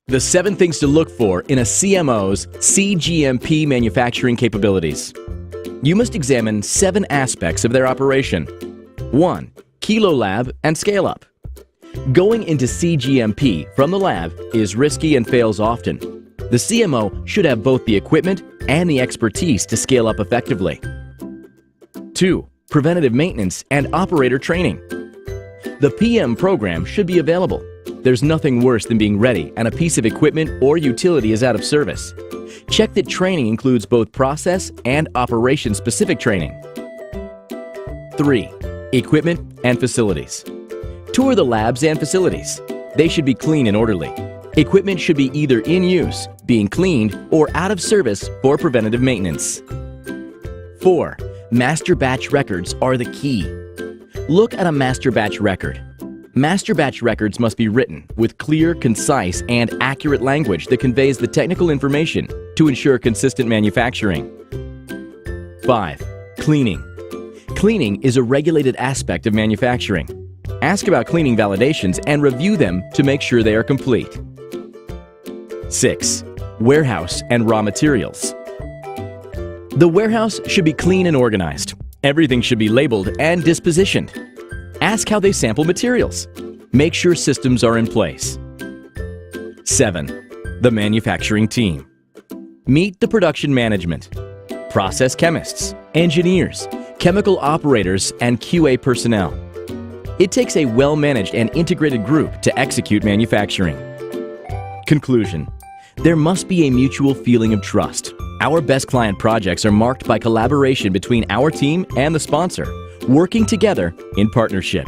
The 7 things to look for in a CMO's CGMP manufacturing capabilities. You must examine 7 aspects of their operation. 1. Kilo lab and scale-up. Going into CGMP from the lab is risky and fails often. The CMO should have both the equipment and the expertise to scale up effectively. 2. Preventative maintenance and operator training. The PM program should be available. There's nothing worse than being ready and a piece of equipment or utility is out of service. Check that training includes both process and operation-specific training. 3. Equipment and facilities. Tour the labs and facilities. They should be clean and orderly. Equipment should be either in use, being cleaned, or out of service for preventative maintenance. 4. Master batch records are the key. Look at a master batch record. Master batch records must be written with clear, concise, and accurate language that conveys the technical information to ensure consistent manufacturing. 5. Cleaning. Cleaning is a regulated aspect of manufacturing. Ask about cleaning validations and review them to make sure they are complete. 6. Warehouse and raw materials. The warehouse should be clean and organized. Everything should be labeled and dispositioned. Ask how they sample materials. Make sure systems are in place. 7. The manufacturing team. Meet the production management, process chemists, engineers, chemical operators, and QA personnel. It takes a well-managed and integrated group to execute manufacturing. Conclusion. There must be a mutual feeling of trust. Our best client projects are marked by collaboration between our team and the sponsor, working together in partnership.